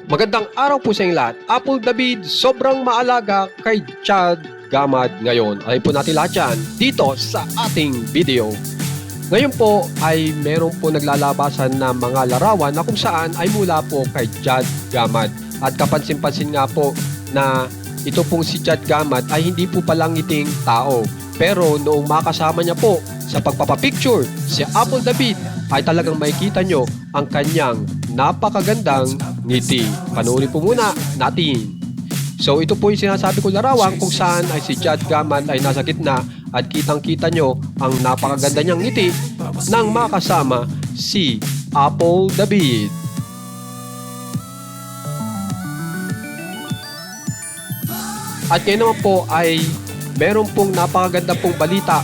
Magandang araw po sa inyong lahat. Apple David, sobrang maalaga kay Chad Gamad ngayon. Alam po natin lahat yan dito sa ating video. Ngayon po ay meron po naglalabasan na mga larawan na kung saan ay mula po kay Chad Gamad. At kapansin-pansin nga po na ito pong si Chad Gamad ay hindi po palang ngiting tao. Pero noong makasama niya po sa pagpapapicture si Apple David ay talagang makikita nyo ang kanyang napakagandang ngiti. Panoorin po muna natin. So ito po yung sinasabi ko larawan kung saan ay si Chad Gamad ay nasa gitna at kitang-kita nyo ang napakaganda niyang ngiti nang makasama si Apple David. At ngayon naman po ay meron pong napakaganda pong balita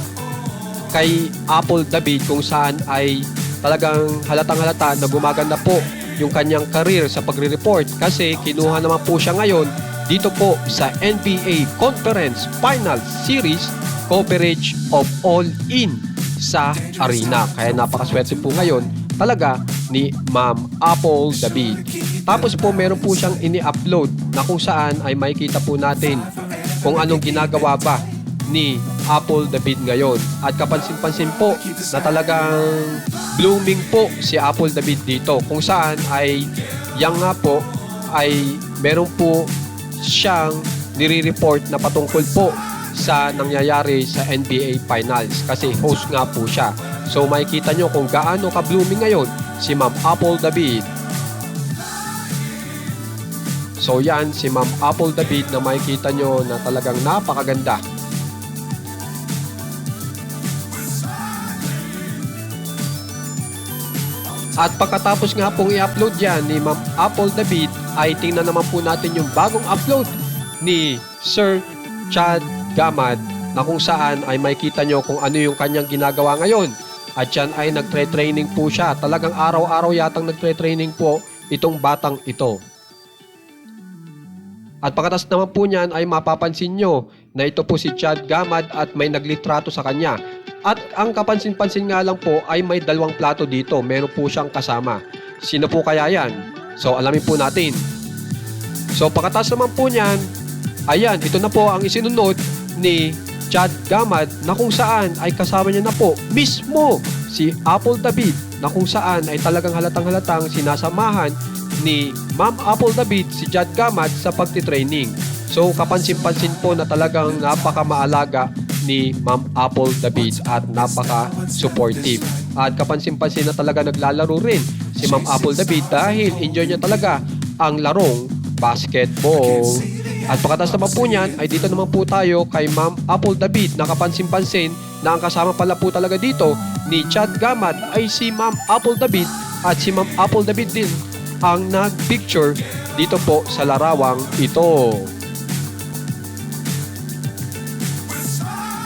kay Apple David kung saan ay talagang halatang-halata na gumaganda po yung kanyang career sa pagre-report kasi kinuha naman po siya ngayon dito po sa NBA Conference Final Series coverage of All-In sa arena. Kaya napakaswerte po ngayon talaga ni Ma'am Apple David. Tapos po meron po siyang ini-upload na kung saan ay makikita po natin kung anong ginagawa ba ni Apple David ngayon. At kapansin-pansin po na talagang blooming po si Apple David dito. Kung saan ay yang nga po ay meron po siyang nire-report na patungkol po sa nangyayari sa NBA Finals kasi host nga po siya. So makikita nyo kung gaano ka-blooming ngayon si Ma'am Apple David. So yan si Ma'am Apple David na makikita nyo na talagang napakaganda. At pagkatapos nga pong i-upload yan ni Ma'am Apple David ay tingnan naman po natin yung bagong upload ni Sir Chad Gamad na kung saan ay makikita nyo kung ano yung kanyang ginagawa ngayon. At yan ay nagtre-training po siya. Talagang araw-araw yatang nagtre-training po itong batang ito. At pagkatapos naman po niyan ay mapapansin nyo na ito po si Chad Gamad at may naglitrato sa kanya. At ang kapansin-pansin nga lang po ay may dalawang plato dito. Meron po siyang kasama. Sino po kaya yan? So alamin po natin. So pagkatapos naman po niyan, ayan, ito na po ang isinunod ni Chad Gamad na kung saan ay kasama niya na po mismo si Apple David na kung saan ay talagang halatang-halatang sinasamahan ni Ma'am Apple David si Chad Gamad sa pagtitraining. So kapansin-pansin po na talagang napaka-maalaga ni Ma'am Apple David at napaka-supportive. At kapansin-pansin na talaga naglalaro rin si Ma'am Apple David dahil enjoy niya talaga ang larong basketball. At pagkatapos naman po niyan ay dito naman po tayo kay Ma'am Apple David na kapansin-pansin na ang kasama pala po talaga dito ni Chad Gamad ay si Ma'am Apple David at si Ma'am Apple David din ang nag-picture dito po sa larawang ito.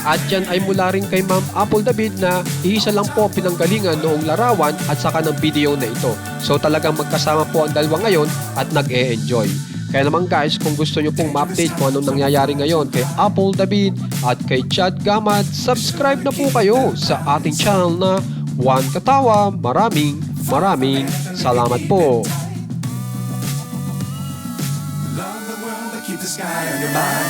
At yan ay mula rin kay Ma'am Apple David na iisa lang po pinanggalingan noong larawan at saka ng video na ito. So talagang magkasama po ang dalawa ngayon at nag-e-enjoy. Kaya naman guys, kung gusto nyo pong ma-update kung anong nangyayari ngayon kay Apple David at kay Chad Gamad, subscribe na po kayo sa ating channel na Juan Katawa. Maraming salamat po. Love the world that keep the sky on your mind.